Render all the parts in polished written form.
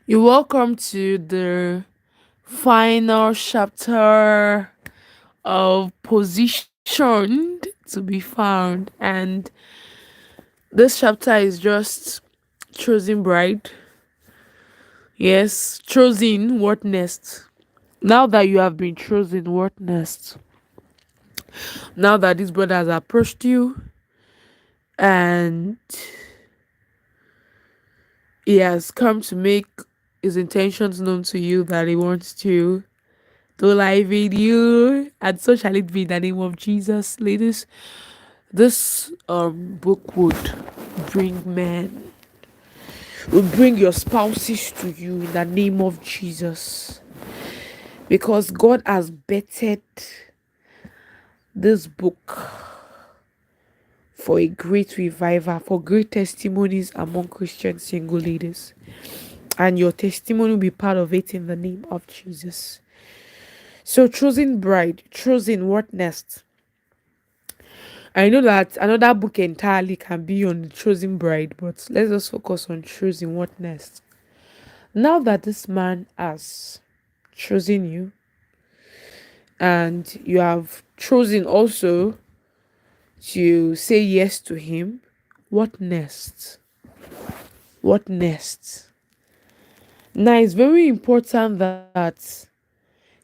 You're welcome to the final chapter of Positioned to be Found. And this chapter is just choosing bride. Yes, choosing what next. Now that you have been chosen, what next? Now that this brother has approached you and he has come to make his intentions known to you that he wants to live in you, and so shall it be in the name of Jesus. Ladies, this book would bring men, would bring your spouses to you in the name of Jesus, because God has bettered this book for a great revival, for great testimonies among Christian single ladies, and your testimony will be part of it in the name of Jesus. So, choosing bride, choosing what next? I know that another book entirely can be on the chosen bride, but let's just focus on choosing what next. Now that this man has chosen you and you have chosen also to say yes to him, what next? What next? Now, it's very important that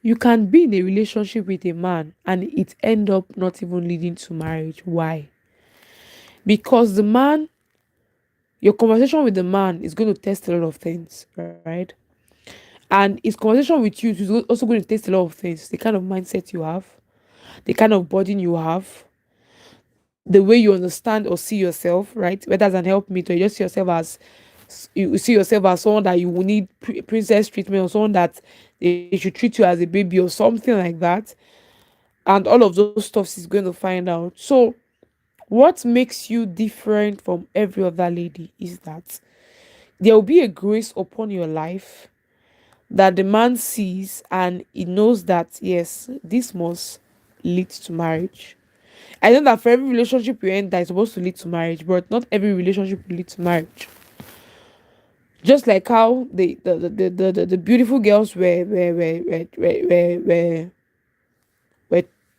you can be in a relationship with a man and it end up not even leading to marriage. Why? Because your conversation with the man is going to test a lot of things, right? And his conversation with you is also going to test a lot of things: the kind of mindset you have, the kind of burden you have, the way you understand or see yourself, right? Whether as an helpmeet or you just see yourself as you see yourself as someone that you will need princess treatment, or someone that they should treat you as a baby or something like that. And all of those stuffs is going to find out. So what makes you different from every other lady is that there will be a grace upon your life that the man sees, and he knows that yes, this must lead to marriage. I know that for every relationship you enter is supposed to lead to marriage, but not every relationship will lead to marriage. Just like how the beautiful girls were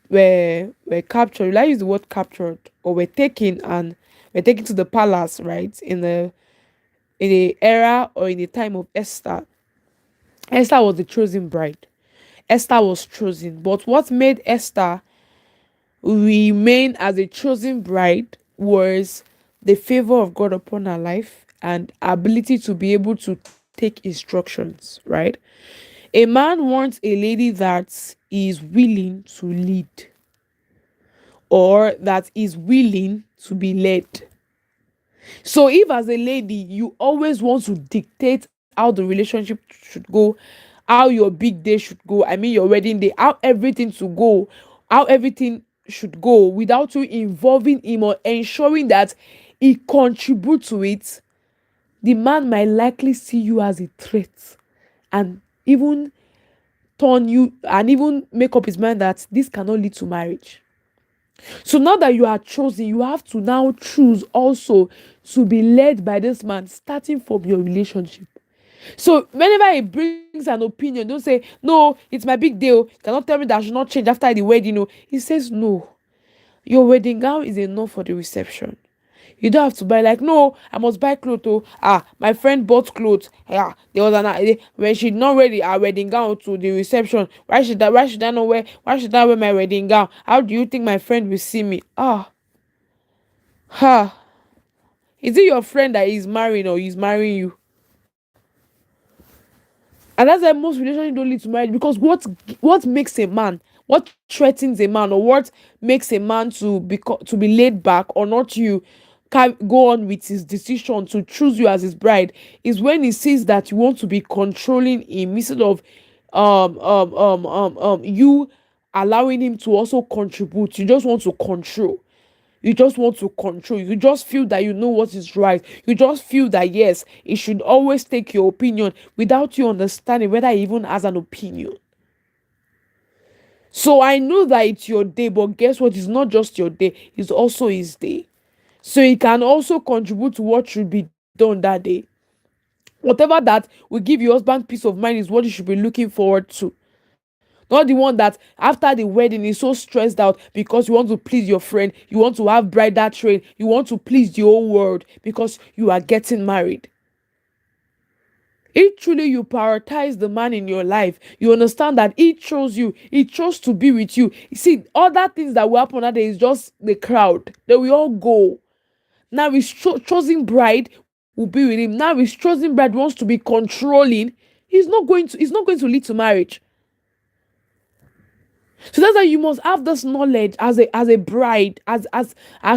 were captured. Will I use the word captured, or were taken and were taken to the palace, right? In the era or in the time of Esther. Esther was the chosen bride. Esther was chosen. But what made Esther remain as a chosen bride was the favor of God upon her life and ability to be able to take instructions, right? A man wants a lady that is willing to lead, or that is willing to be led. So if as a lady you always want to dictate how the relationship should go, how your big day should go, I mean your wedding day, how everything to go, how everything should go without you involving him or ensuring that he contributes to it, the man might likely see you as a threat, and even turn you and even make up his mind that this cannot lead to marriage. So now that you are chosen, you have to now choose also to be led by this man, starting from your relationship. So whenever he brings an opinion, don't say, no, it's my big deal. You cannot tell me that I should not change after the wedding. No. He says, no, your wedding gown is enough for the reception. You don't have to buy, like, no, I must buy clothes. Oh, my friend bought clothes. Yeah, there was when she not ready her wedding gown to the reception. Why should I not wear? Why should I wear my wedding gown? How do you think my friend will see me? Ha. Is it your friend that is marrying or is marrying you? And that's why most relationships don't lead to marriage, because what makes a man, what threatens a man, or what makes a man to be laid back or not you can go on with his decision to choose you as his bride, is when he sees that you want to be controlling him instead of you allowing him to also contribute. You just want to control. You just want to control. You just feel that you know what is right. You just feel that yes, he should always take your opinion without you understanding whether he even has an opinion. So I know that it's your day, but guess what? It's not just your day, it's also his day. So he can also contribute to what should be done that day. Whatever that will give your husband peace of mind is what you should be looking forward to. Not the one that after the wedding is so stressed out because you want to please your friend, you want to have bridal train, you want to please the whole world because you are getting married. If truly you prioritize the man in your life, you understand that he chose you, he chose to be with you. You see, other things that will happen that day is just the crowd. They will all go. Now his chosen bride will be with him. Now his chosen bride wants to be controlling. It's not going to lead to marriage. So that's why you must have this knowledge as a bride, as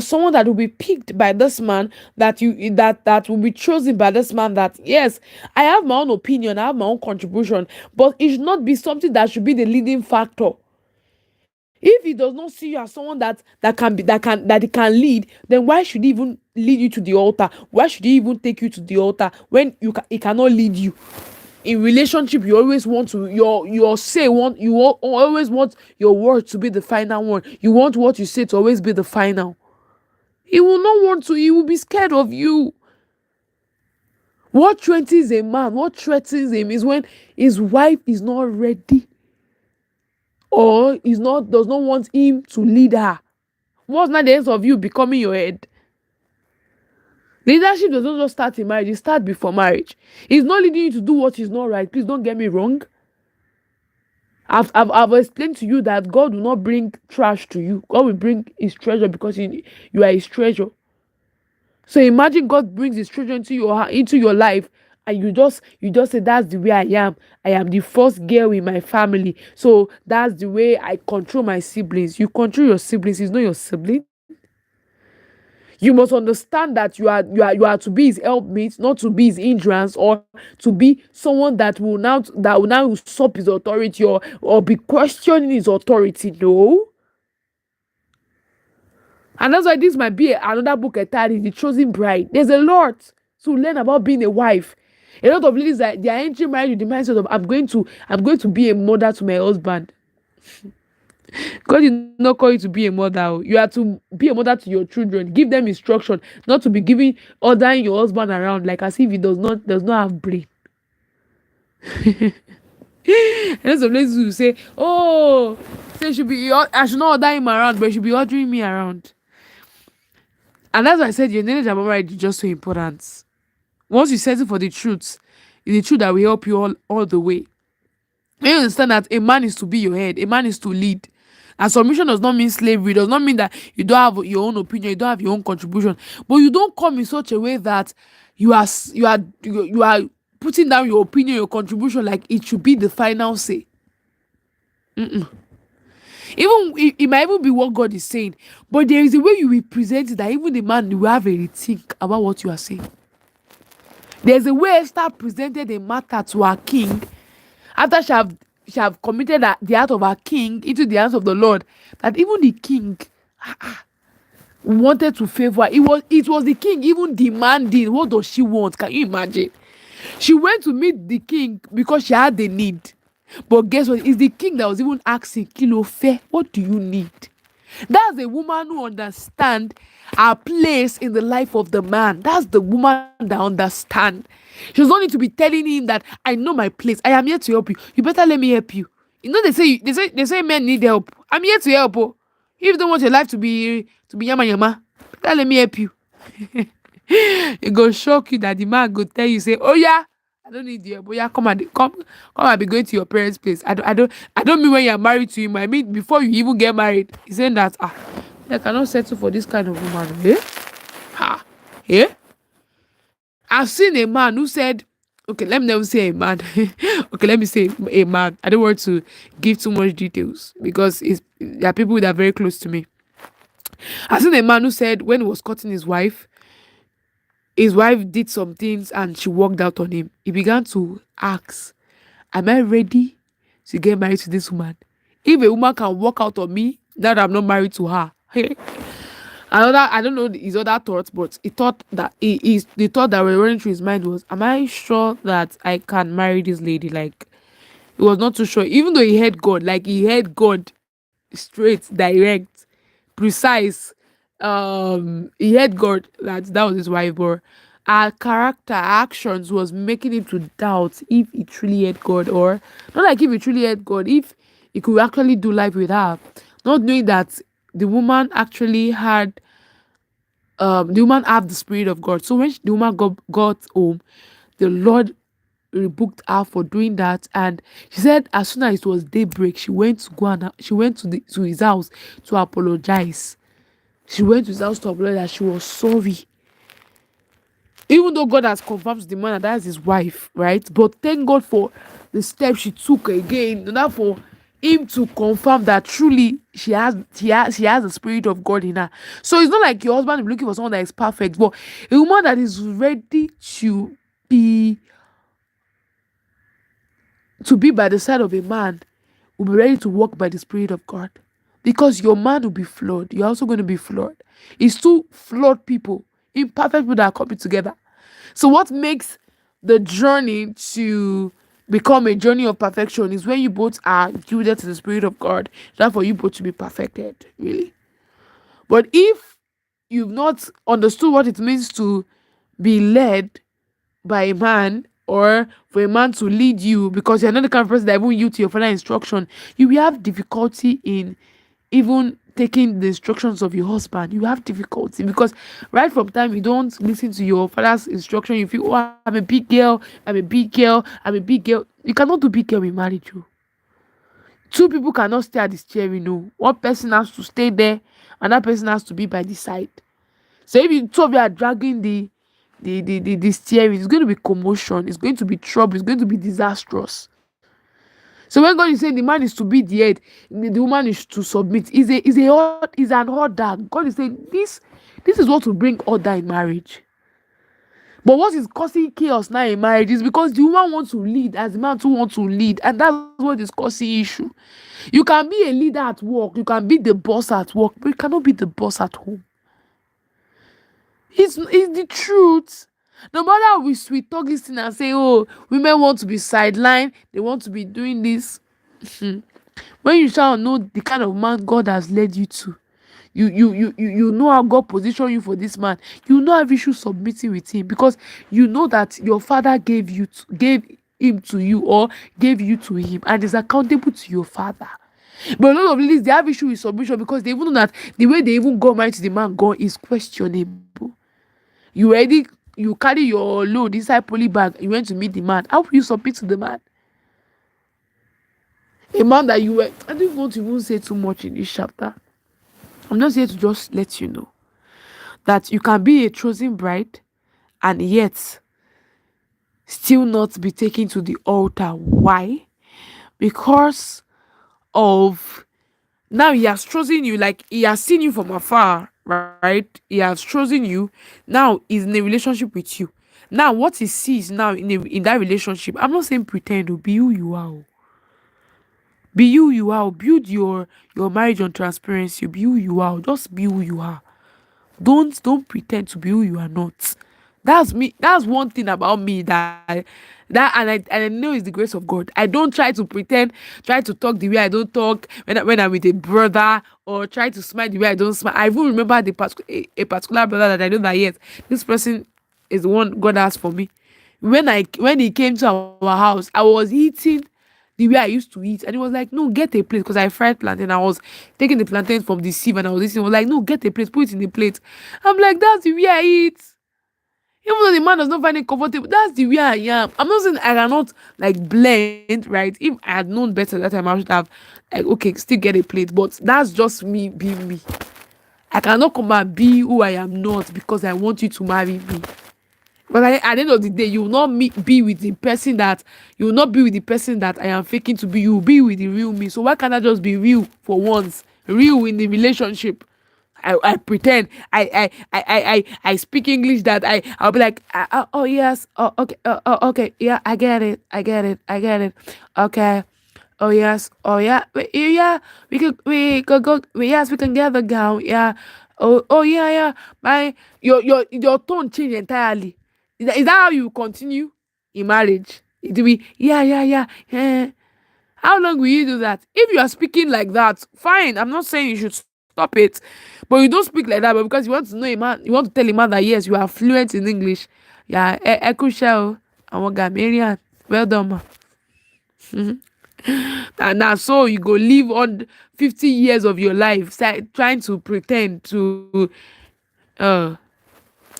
someone that will be picked by this man, that will be chosen by this man. That yes, I have my own opinion, I have my own contribution, but it should not be something that should be the leading factor. If he does not see you as someone that he can lead, then why should he even lead you to the altar? Why should he even take you to the altar when he cannot lead you? In relationship, you always want to your say want you always want your word to be the final one. You want what you say to always be the final. He will not want to. He will be scared of you. What threatens a man, what threatens him is when his wife is not ready, or does not want him to lead her. What's not the end of you becoming your head? Leadership does not just start in marriage, it starts before marriage. He's not leading you to do what is not right. Please don't get me wrong. I've explained to you that God will not bring trash to you. God will bring his treasure because you are his treasure. So imagine God brings his treasure into your life, and you just say, that's the way I am. I am the first girl in my family. So that's the way I control my siblings. You control your siblings, he's not your sibling. You must understand that you are to be his helpmate, not to be his hindrance, or to be someone that will now usurp his authority, or be questioning his authority. No. And that's why this might be another book entirely, The Chosen Bride. There's a lot to learn about being a wife. A lot of ladies that they are entering marriage with the mindset of I'm going to be a mother to my husband. God did not call you to be a mother. You are to be a mother to your children. Give them instruction, not to be ordering your husband around like as if he does not have brain. And some ladies will say, "Oh, so I should not order him around, but he should be ordering me around." And that's why I said your knowledge about marriage is just so important. Once you settle for the truth, it's the truth that will help you all the way. When you understand that a man is to be your head, a man is to lead. And submission does not mean slavery. It does not mean that you don't have your own opinion, you don't have your own contribution. But you don't come in such a way that you are putting down your opinion, your contribution, like it should be the final say. Even it might even be what God is saying, but there is a way you will present it that even the man will have a rethink about what you are saying. There's a way Esther presented a matter to her king after she have committed the heart of her king into the hands of the Lord, that even the king wanted to favor. It was the king even demanding, what does she want? Can you imagine? She went to meet the king because she had the need. But guess what? It's the king that was even asking, Kilofe, what do you need? That's a woman who understands her place in the life of the man. That's the woman that understands. She does not need to be telling him that I know my place. I am here to help you. You better let me help you. You know they say men need help. I'm here to help. Oh. If you don't want your life to be yama yama, better let me help you. It go shock you that the man go tell you, say, oh yeah, I don't need you, but yeah, come and be going to your parents' place. I don't mean when you're married to him. I mean before you even get married. He's saying that I cannot settle for this kind of woman. Eh? Yeah. I've seen a man who said, okay, let me never say a man. Okay, let me say a man. I don't want to give too much details because there are people that are very close to me. I've seen a man who said when he was cutting his wife did some things and she walked out on him. He began to ask, am I ready to get married to this woman? If a woman can walk out on me, now that I'm not married to her. I don't know his other thoughts, but he thought that the thought that were running through his mind was, am I sure that I can marry this lady? Like, he was not too sure. Even though he heard God, like he heard God straight, direct, precise. He heard God that was his wife, but Her character, her actions was making him to doubt if he truly had God, or not like if he truly had God, if he could actually do life with her, not knowing that the woman actually had the woman had the spirit of God. So when the woman got home, the Lord rebuked her for doing that, and she said as soon as it was daybreak, she went to go and she went to his house to apologize. She went to his house to apologize. She was sorry, even though God has confirmed to the man that that's his wife, right? But thank God for the step she took again, in order for him to confirm that truly she has the spirit of God in her. So it's not like your husband is looking for someone that is perfect, but a woman that is ready be be by the side of a man, will be ready to walk by the spirit of God. Because your man will be flawed, you're also going to be flawed. It's two flawed people, imperfect people that are coming together. So what makes the journey to become a journey of perfection is when you both are yielded to the spirit of God. Therefore, you both to be perfected, really. But if you've not understood what it means to be led by a man, or for a man to lead you, because you're not the kind of person that even you to your father instruction, you will have difficulty in even taking the instructions of your husband. You have difficulty because right from time you don't listen to your father's instruction, you feel, oh, I'm a big girl, I'm a big girl, I'm a big girl. You cannot do big girl in marriage. You two people cannot stay at the steering. No, one person has to stay there, and that person has to be by the side. So if you two of you are dragging the steering, it's going to be commotion, it's going to be trouble, it's going to be disastrous. So when God is saying the man is to be the head, the woman is to submit, is an order. God is saying this is what will bring order in marriage. But what is causing chaos now in marriage is because the woman wants to lead as the man too wants to lead, and that's what is causing issue. You can be a leader at work, you can be the boss at work, but you cannot be the boss at home. It's the truth. No matter how we sweet talk this thing and say, oh, women want to be sidelined, they want to be doing this. When you shall know the kind of man God has led you to, you know how God positioned you for this man. You know how you should submitting with him, because you know that your father gave him to you, or gave you to him, and is accountable to your father. But a lot of ladies, they have issue with submission because they even know that the way they even got married to the man God is questionable. You carry your load inside poly bag, you went to meet the man. How will you submit to the man? A man that you were, I don't want to even say too much in this chapter. I'm just here to just let you know that you can be a chosen bride and yet still not be taken to the altar. Why? Because of, now he has chosen you, like he has seen you from afar, right? He has chosen you. Now he's in a relationship with you. Now what he sees now in that relationship, I'm not saying pretend to be who you are. Be who you are. Build your marriage on transparency. Be who you are. Just be who you are. Don't pretend to be who you are not. That's me. That's one thing about me and I know it's the grace of God. I don't try to pretend, try to talk the way I don't talk when I'm with a brother, or try to smile the way I don't smile. I even remember a particular brother that I know that, yes, this person is the one God has for me. When he came to our house, I was eating the way I used to eat. And he was like, no, get a plate. Because I fried plantain. I was taking the plantain from the sieve and I was eating. He was like, no, get a plate. Put it in the plate. I'm like, that's the way I eat. Even though the man does not find it comfortable, that's the way I am. I'm not saying I cannot like blend, right? If I had known better that time, I should have like, okay, still get a plate. But that's just me being me. I cannot come and be who I am not because I want you to marry me. But at the end of the day, you will not be with the person that I am faking to be. You will be with the real me. So why can't I just be real for once? Real in the relationship. I pretend I speak English, that I'll be like, oh yes, oh okay, okay, yeah, I get it, okay, oh yes, oh yeah, yeah, we could go, yes, we can get the gown, yeah, oh yeah, yeah, my your tone changed entirely. Is that how you continue in marriage? It will be, yeah. How long will you do that? If you are speaking like that, fine. I'm not saying you should Stop it. But you don't speak like that, but because you want to know a man, you want to tell a man that yes, you are fluent in English. Yeah, crucial. I want Gamarian. Well done, ma. And now, so you go live on 50 years of your life trying to pretend to, uh,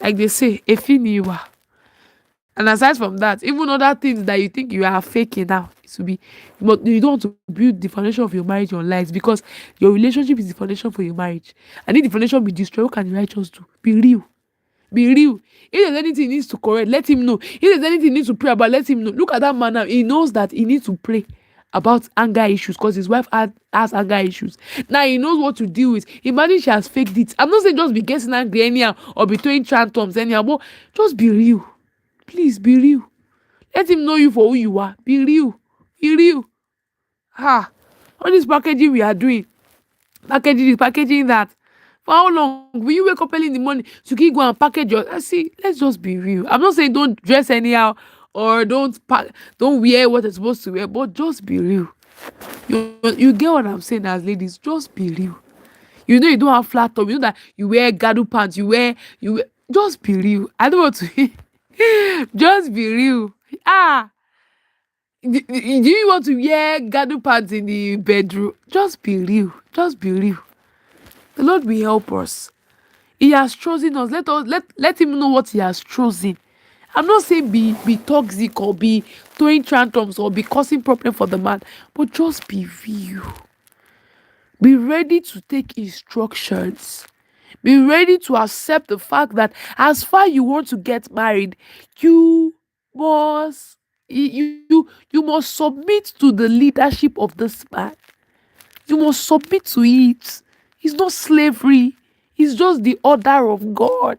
like they say, a finiwa. And aside from that, even other things that you think you are faking now, it will be, but you don't want to build the foundation of your marriage on lies, because your relationship is the foundation for your marriage. And if the foundation be destroyed, what can the righteous do? Be real. Be real. If there's anything he needs to correct, let him know. If there's anything he needs to pray about, let him know. Look at that man now. He knows that he needs to pray about anger issues because his wife has anger issues. Now he knows what to deal with. Imagine she has faked it. I'm not saying just be getting angry anyhow or be throwing tantrums anyhow, but just be real. Please be real. Let him know you for who you are. Be real. Be real. All this packaging we are doing. Packaging this, packaging that. For how long? Will you wake up early in the morning to keep going and package your... See, let's just be real. I'm not saying don't dress anyhow or don't wear what you're supposed to wear, but just be real. You get what I'm saying as ladies? Just be real. You know you don't have flat top. You know that you wear gadu pants. You wear... Just be real. I don't want to... Just be real. Do you want to wear gadu pants in the bedroom? Just be real. Just be real. The Lord will help us. He has chosen us. Let him know what he has chosen. I'm not saying be toxic or be throwing tantrums or be causing problem for the man, but just be real. Be ready to take instructions. Be ready to accept the fact that as far you want to get married, you must submit to the leadership of this man. You must submit to it. It's not slavery. It's just the order of God.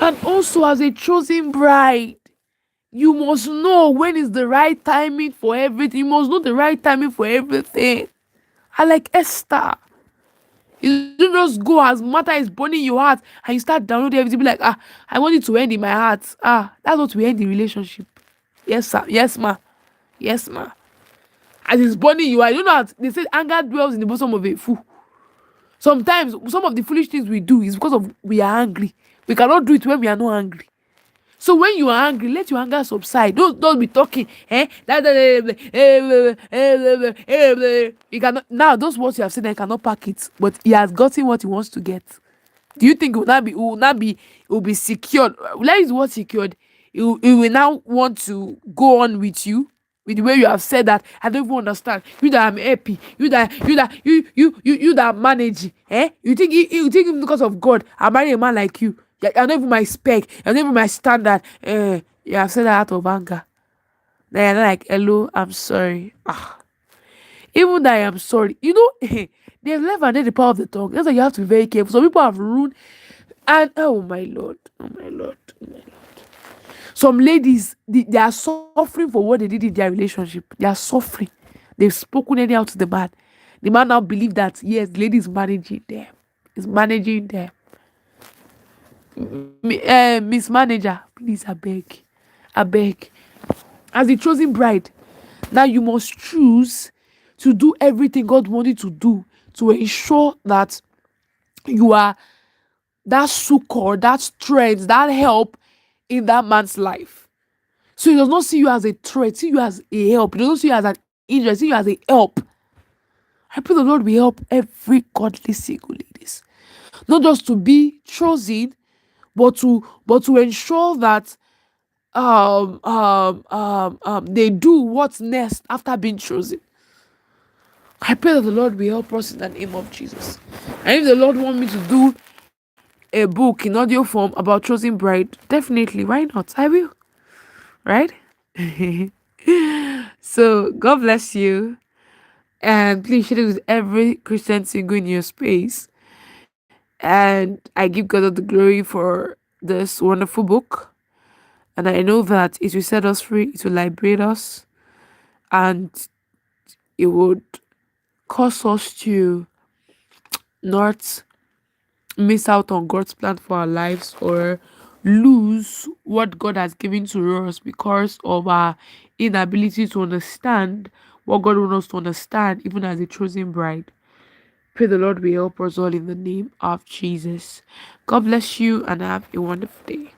And also, as a chosen bride, you must know when is the right timing for everything. You must know the right timing for everything. I like Esther. You don't just go as matter is burning your heart and you start downloading everything. Be like, I want it to end in my heart. That's what we end the relationship. Yes, sir. Yes, ma. Yes, ma. As it's burning you, I don't know. They say anger dwells in the bosom of a fool. Sometimes some of the foolish things we do is because of we are angry. We cannot do it when we are not angry. So when you are angry, let your anger subside. Don't be talking. You cannot, now those words you have said, I cannot pack it. But he has gotten what he wants to get. Do you think it will be secured? Let his word secured. He will now want to go on with you with the way you have said that. I don't even understand. You that I'm happy. You that manage. You think because of God, I marry a man like you. You're not even my spec. You're not even my standard. You have said that out of anger. Then you're like, hello, I'm sorry. Even that I am sorry. You know, there's never the power of the tongue. That's why you have to be very careful. Some people have ruined. And oh my Lord. Oh my Lord. Oh my Lord. Some ladies, they are suffering for what they did in their relationship. They are suffering. They've spoken anyhow to the man. The man now believe that, yes, the lady is managing them. Is managing them. Miss Manager, please, I beg. As the chosen bride, now you must choose to do everything God wanted to do to ensure that you are that succor, that strength, that help in that man's life. So he does not see you as a threat, see you as a help. He does not see you as an injury, see you as a help. I pray the Lord will help every godly single ladies, not just to be chosen, but to ensure that they do what's next after being chosen. I pray that the Lord will help us in the name of Jesus. And if the Lord want me to do a book in audio form about chosen bride, definitely, why not? I will. Right? So God bless you. And please share it with every Christian single in your space. And I give God all the glory for this wonderful book. And I know that it will set us free, it will liberate us, and it would cause us to not miss out on God's plan for our lives or lose what God has given to us because of our inability to understand what God wants us to understand, even as a chosen bride. Pray the Lord will help us all in the name of Jesus. God bless you and have a wonderful day.